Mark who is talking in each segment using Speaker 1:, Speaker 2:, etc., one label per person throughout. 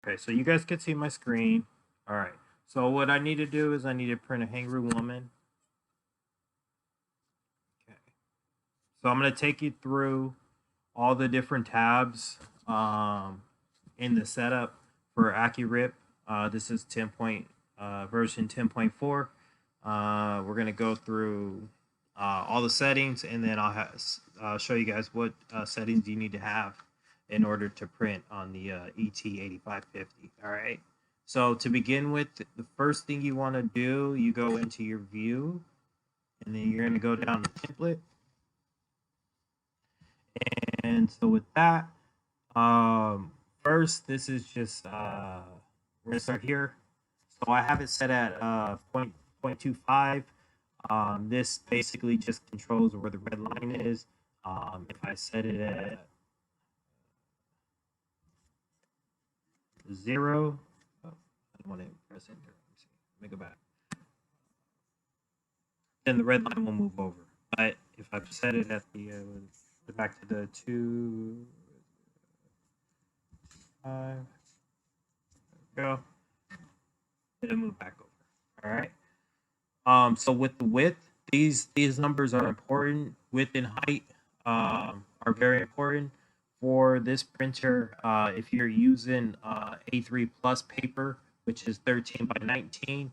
Speaker 1: Okay, so you guys can see my screen. All right. So what I need to do is I need to print a Hangry woman. Okay. So I'm going to take you through all the different tabs in the setup for Acrorip. This is version 10.4. We're going to go through all the settings, and then I'll show you guys what settings you need to have in order to print on the ET-8550. All right. So to begin with, the first thing you want to do, you go into your view, and then you're going to go down to template. And so with that, first, this is just, we're going to start here. So I have it set at 0.25. This basically just controls where the red line is. If I set it at 0, oh, I don't want to press enter. Let me see. Let me go back. Then the red line will move over. But if I set it at the back to the 2, 5, go, it'll move back over. All right. So with the width, these numbers are important. Width and height are very important for this printer. If you're using A3 Plus paper, which is 13 by 19,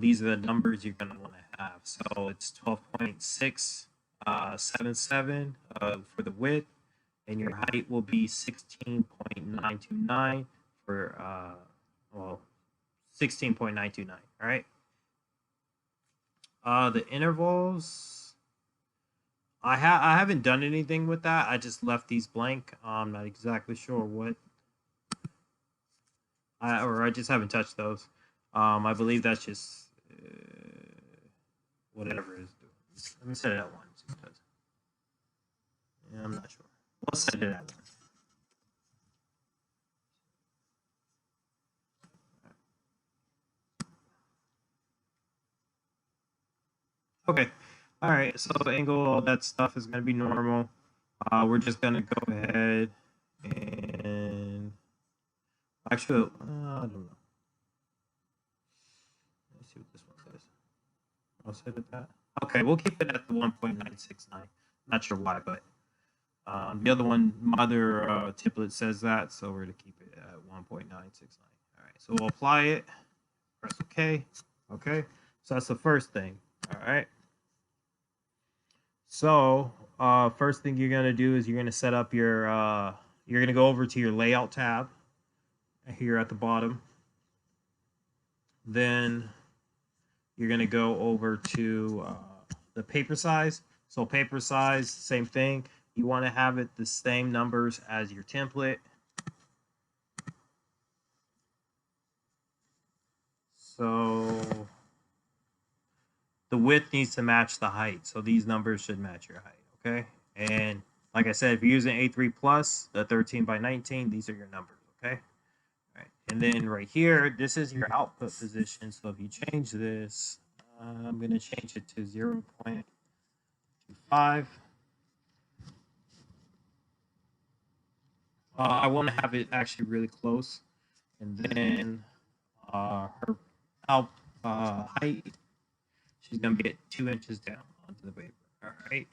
Speaker 1: these are the numbers you're going to want to have. So it's 12.677 for the width, and your height will be 16.929 for, 16.929, all right? The intervals, I haven't done anything with that. I just left these blank. I'm not exactly sure what, I just haven't touched those. I believe that's just whatever it is doing. Let me set it at 1. Yeah, I'm not sure. We'll set it at 1. Okay. All right. So the angle, all that stuff is going to be normal. We're just going to go ahead and actually, I don't know. Let's see what this one says. I'll set it that. Okay, we'll keep it at the 1.969. Not sure why, but the other one, my other template says that, so we're going to keep it at 1.969. All right, so we'll apply it. Press OK. Okay, so that's the first thing. All right. So first thing you're going to do is you're going to set up your, you're going to go over to your layout tab here at the bottom. Then you're going to go over to the paper size. So paper size, same thing. You want to have it the same numbers as your template. So the width needs to match the height. So these numbers should match your height, okay? And like I said, if you're using A3 Plus, the 13 by 19, these are your numbers, okay? All right. And then right here, this is your output position. So if you change this, I'm going to change it to 0.25. I want to have it actually really close. And then her height, she's going to get 2 inches down onto the paper. All right.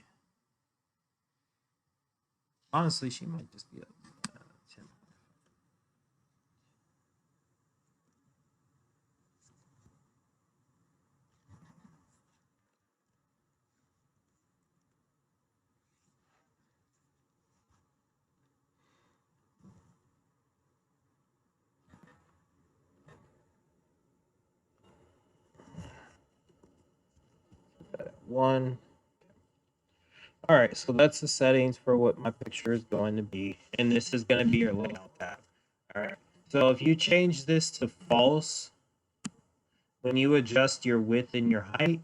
Speaker 1: Honestly, she might just be a 10. One. All right, so that's the settings for what my picture is going to be, and this is going to be your layout tab. All right, so if you change this to false, when you adjust your width and your height,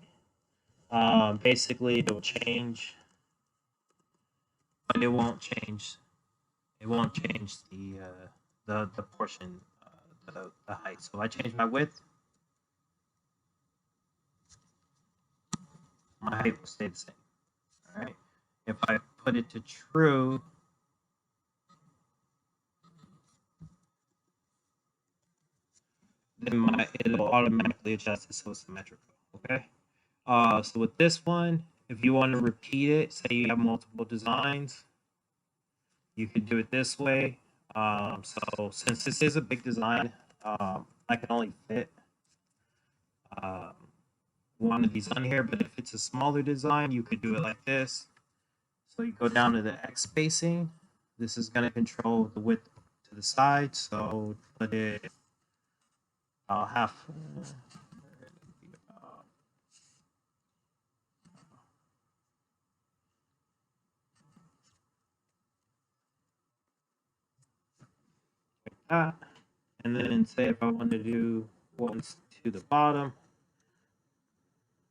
Speaker 1: basically it'll change, but it won't change. It won't change the portion, the height. So if I change my width, my height will stay the same. All right. If I put it to true, then it'll automatically adjust it so it's symmetrical. Okay. So with this one, if you want to repeat it, say you have multiple designs, you could do it this way. So since this is a big design, I can only fit one of these on here, but if it's a smaller design, you could do it like this. So you go down to the X spacing. This is going to control the width to the side. So put it half. Like that. And then say if I want to do ones to the bottom,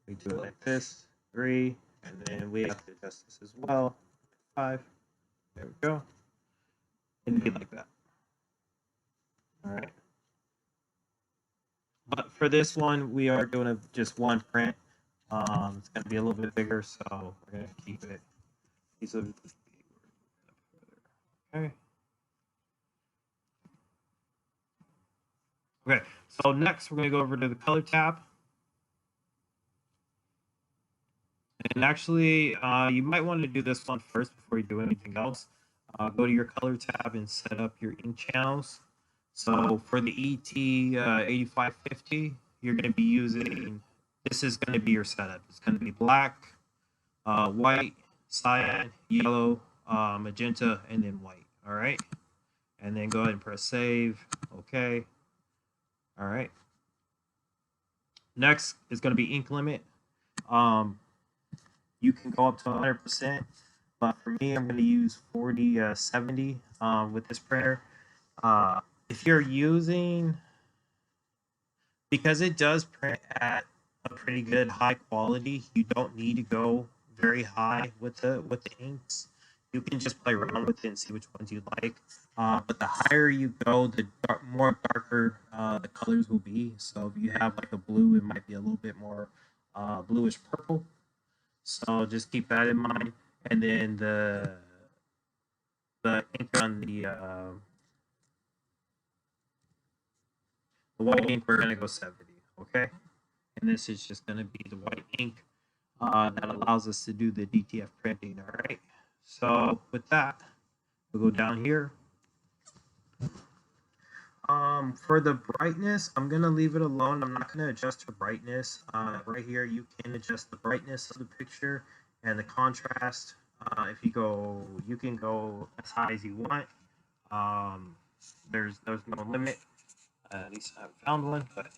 Speaker 1: we do it like this, 3, and then we have to adjust this as well, 5. There we go. And be like that. All right. But for this one, we are doing just one print. It's going to be a little bit bigger, so we're going to keep it. Okay. Okay, so next we're going to go over to the color tab. And actually, you might want to do this one first before you do anything else. Go to your color tab and set up your ink channels. So for the ET-8550, you're going to be using, this is going to be your setup. It's going to be black, white, cyan, yellow, magenta, and then white. All right. And then go ahead and press save. Okay. All right. Next is going to be ink limit. You can go up to 100%, but for me, I'm going to use 4070 with this printer. If you're using, because it does print at a pretty good high quality, you don't need to go very high with the inks. You can just play around with it and see which ones you like. But the higher you go, the more darker the colors will be. So if you have like a blue, it might be a little bit more bluish purple. So just keep that in mind. And then the ink on the white ink, we're going to go 70, okay? And this is just going to be the white ink that allows us to do the DTF printing, all right? So with that, we'll go down here. For the brightness, I'm going to leave it alone. I'm not going to adjust the brightness. Right here, you can adjust the brightness of the picture and the contrast. If you go, you can go as high as you want. There's no limit. At least I haven't found one, but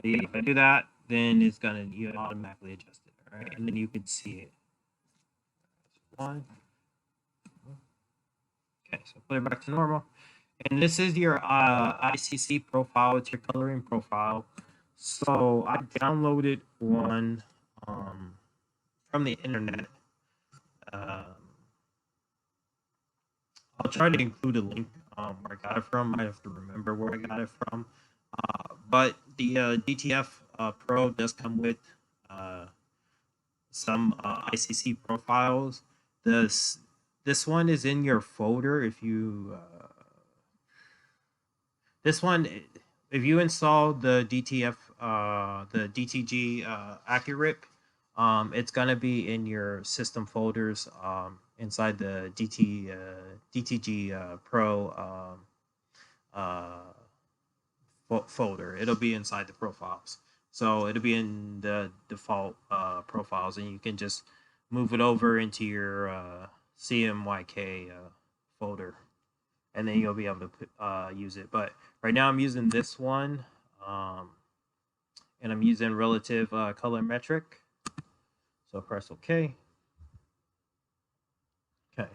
Speaker 1: yeah, if I do that, then it's gonna automatically adjust it, all right? And then you can see it. One. Okay, so put it back to normal. And this is your ICC profile. It's your coloring profile. So I downloaded one from the internet. I'll try to include a link where I got it from. I have to remember where I got it from. But the DTF Pro does come with some ICC profiles. This one is in your folder. If you this one, if you install the DTF, the DTG Acrorip, it's gonna be in your system folders inside the DTG Pro folder. It'll be inside the profiles, so it'll be in the default profiles, and you can just move it over into your CMYK folder, and then you'll be able to use it. But right now I'm using this one, and I'm using relative color metric. So press OK. Okay,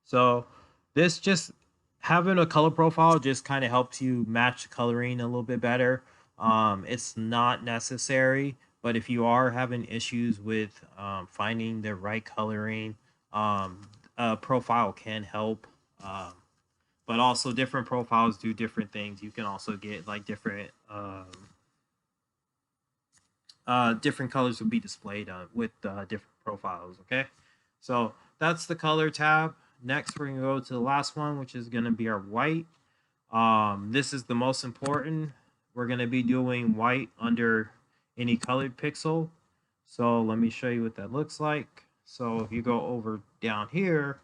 Speaker 1: so this just having a color profile just kind of helps you match coloring a little bit better. It's not necessary, but if you are having issues with finding the right coloring, a profile can help. But also different profiles do different things. You can also get like different different colors will be displayed with different profiles. Okay, so that's the color tab. Next, we're gonna go to the last one, which is gonna be our white. This is the most important. We're going to be doing white under any colored pixel. So let me show you what that looks like. So if you go over down here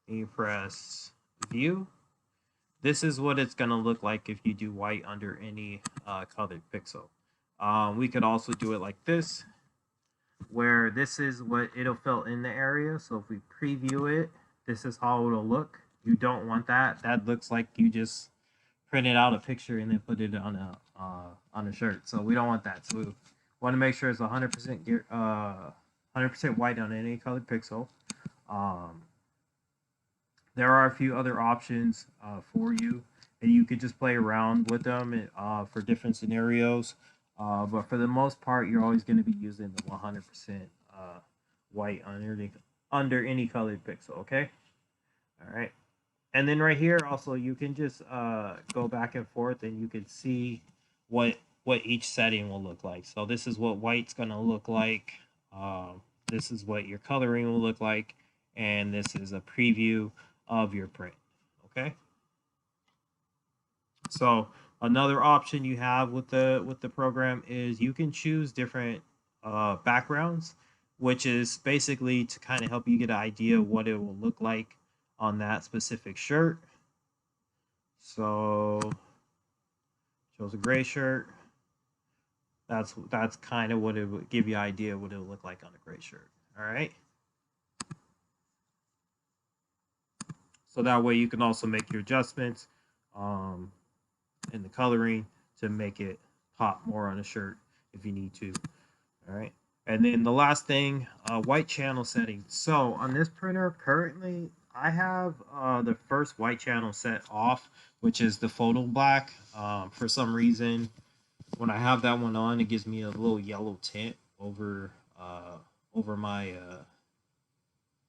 Speaker 1: and you press view, this is what it's going to look like if you do white under any colored pixel. We could also do it like this, where this is what it'll fill in the area. So if we preview it, this is how it'll look. You don't want that. That looks like you just printed out a picture and then put it on a shirt. So we don't want that. So we want to make sure it's 100% 100% white on any colored pixel. There are a few other options for you, and you could just play around with them for different scenarios. But for the most part, you're always going to be using the 100% white under any colored pixel. Okay. All right. And then right here, also, you can just go back and forth, and you can see what each setting will look like. So this is what white's going to look like. This is what your coloring will look like, and this is a preview of your print. Okay. So another option you have with the program is you can choose different backgrounds, which is basically to kind of help you get an idea of what it will look like on that specific shirt. So chose a gray shirt. That's kind of what it would give you an idea of what it would look like on a gray shirt. All right. So that way you can also make your adjustments in the coloring to make it pop more on a shirt if you need to. All right. And then the last thing, white channel settings. So on this printer currently, I have the first white channel set off, which is the photo black. For some reason, when I have that one on, it gives me a little yellow tint over my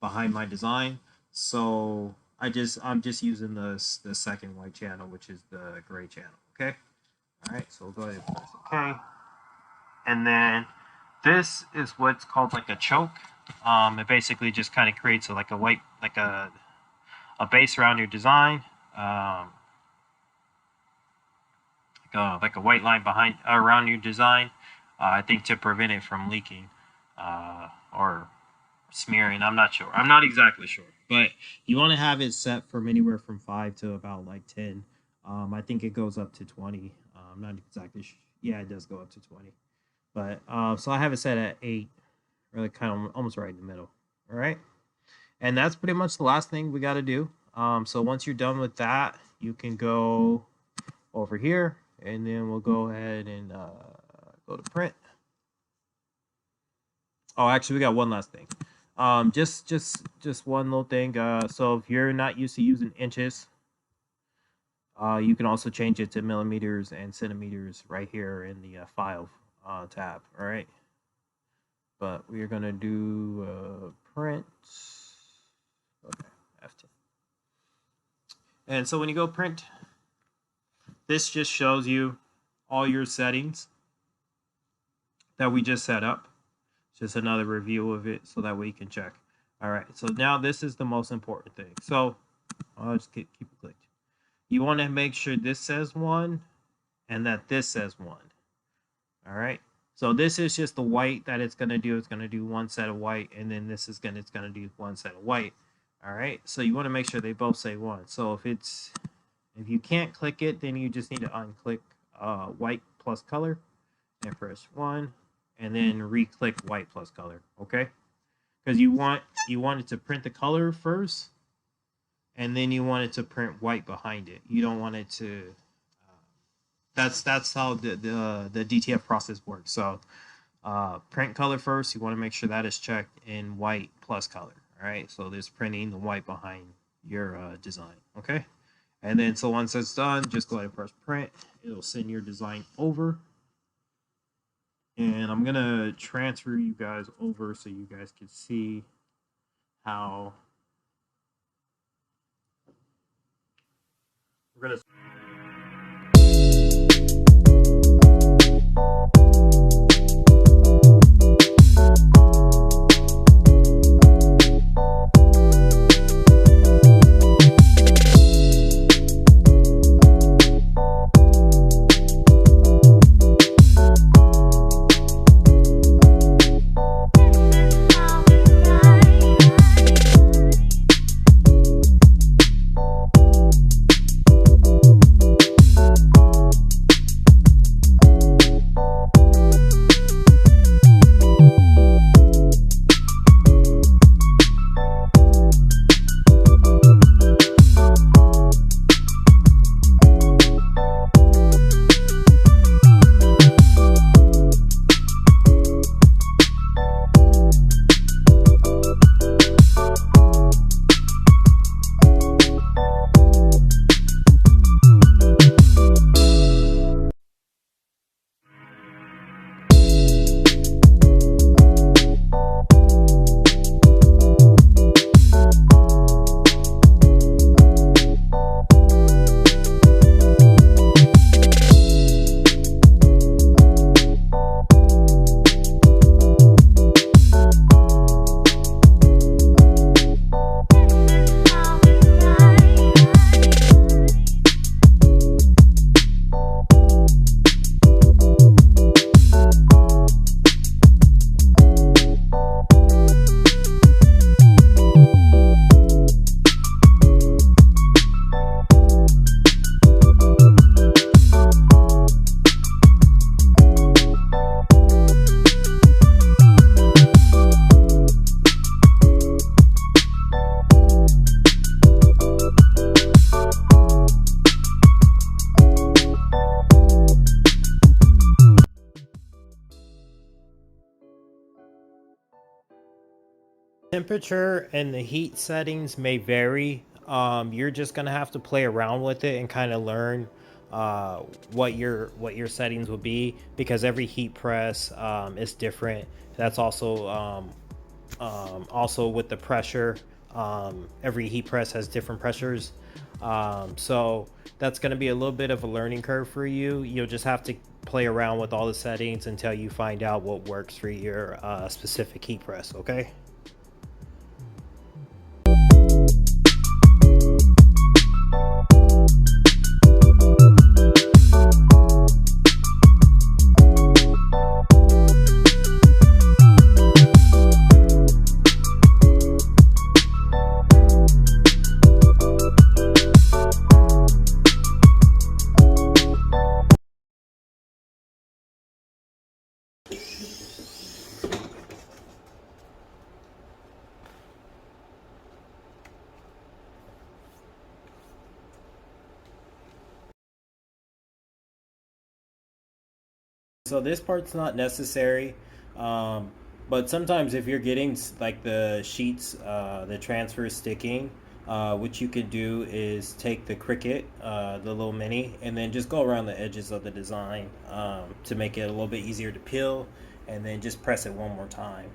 Speaker 1: behind my design. So I'm just using the second white channel, which is the gray channel. Okay. All right. So we'll go ahead and press OK. And then this is what's called like a choke. It basically just kind of creates like a base around your design, like a white line around your design. I think to prevent it from leaking or smearing. I'm not sure. I'm not exactly sure, but you want to have it set from anywhere from 5 to about like 10. I think it goes up to 20. I'm not exactly sure. Yeah, it does go up to 20. But so I have it set at 8, really kind of almost right in the middle. All right. And that's pretty much the last thing we got to do. So once you're done with that, you can go over here, and then we'll go ahead and go to print. Oh, actually, we got one last thing. Just one little thing. So if you're not used to using inches, you can also change it to millimeters and centimeters right here in the file tab. All right. But we are going to do print. Okay, F10. And so when you go print, this just shows you all your settings that we just set up. Just another review of it so that way you can check. All right, so now this is the most important thing. So I'll just keep it clicked. You want to make sure this says 1 and that this says 1. All right. So this is just the white that it's going to do. It's going to do one set of white, and then this is it's going to do one set of white. All right. So you want to make sure they both say 1. So if you can't click it, then you just need to unclick white plus color and press 1, and then re-click white plus color. Okay. Because you want it to print the color first, and then you want it to print white behind it. You don't want it to. That's how the DTF process works. So print color first. You want to make sure that is checked in white plus color. All right. So there's printing the white behind your design. Okay. And then so once it's done, just go ahead and press print. It'll send your design over. And I'm gonna transfer you guys over so you guys can see how we're gonna. Temperature and the heat settings may vary. You're just gonna have to play around with it and kind of learn what your settings will be, because every heat press is different. That's also with the pressure. Every heat press has different pressures, so that's going to be a little bit of a learning curve for you. You'll just have to play around with all the settings until you find out what works for your specific heat press. Okay. So this part's not necessary, but sometimes if you're getting like the sheets, the transfer sticking, what you could do is take the Cricut, the little mini, and then just go around the edges of the design to make it a little bit easier to peel, and then just press it one more time.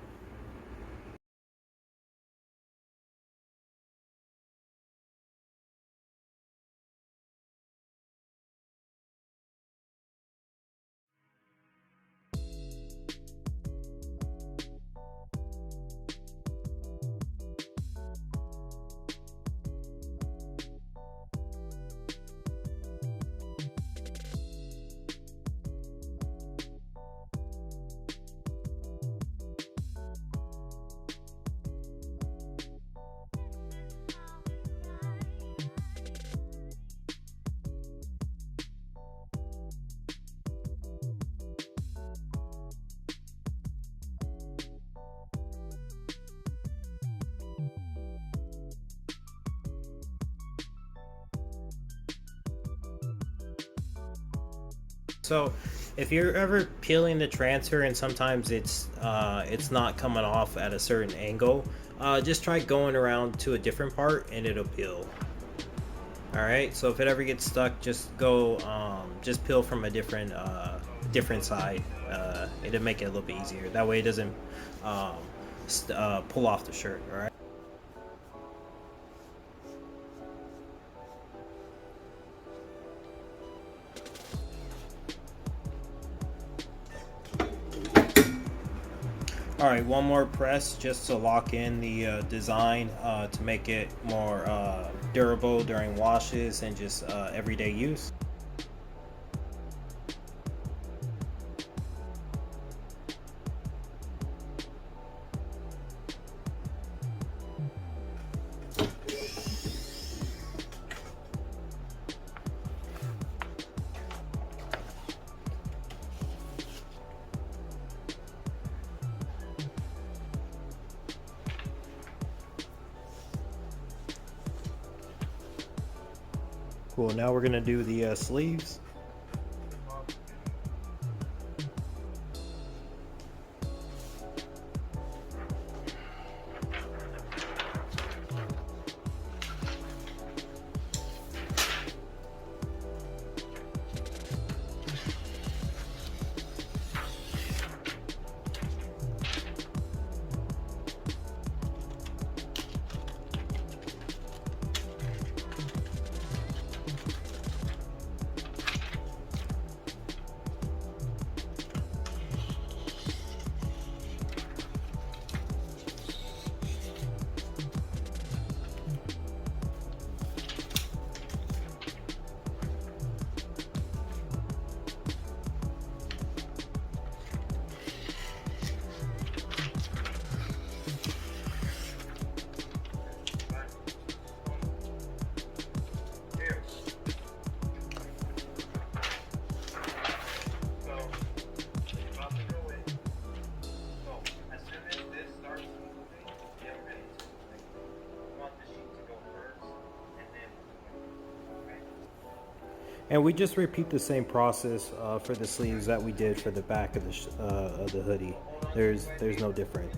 Speaker 1: So if you're ever peeling the transfer and sometimes it's not coming off at a certain angle, just try going around to a different part and it'll peel. All right, so if it ever gets stuck, just go just peel from a different side. It'll make it a little bit easier. That way it doesn't pull off the shirt. All right. All right, one more press just to lock in the design to make it more durable during washes and just everyday use. Cool, now we're gonna do the sleeves. And we just repeat the same process for the sleeves that we did for the back of the hoodie. There's no different.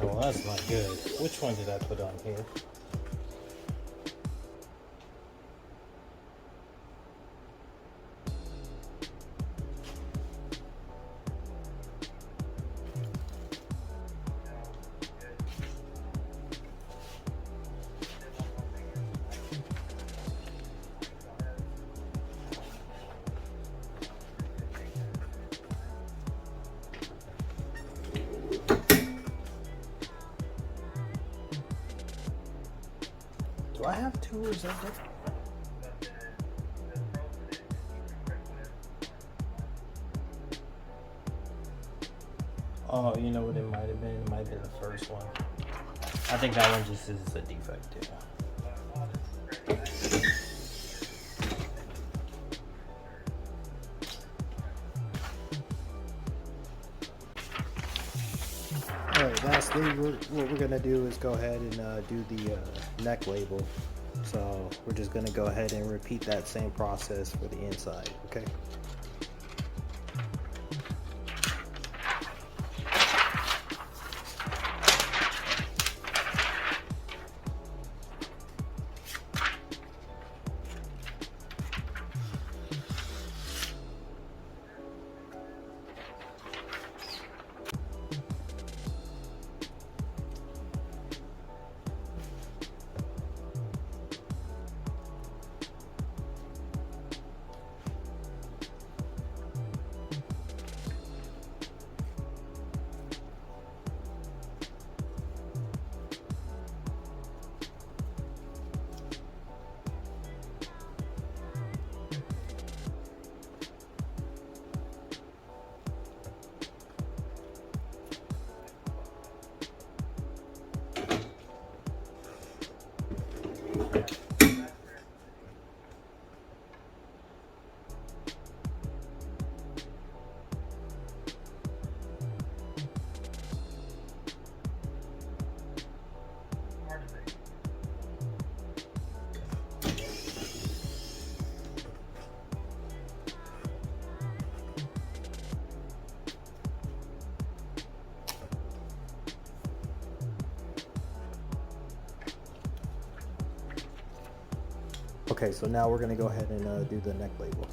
Speaker 2: Well, that's not good. Which one did I put on here? Do I have two or is that different? Oh, you know what it might have been? It might have been the first one. I think that one just is a defect too. Alright, lastly, what we're going to do is go ahead and do the neck label. So we're just going to go ahead and repeat that same process for the inside, okay? Okay, so now we're going to go ahead and do the neck label.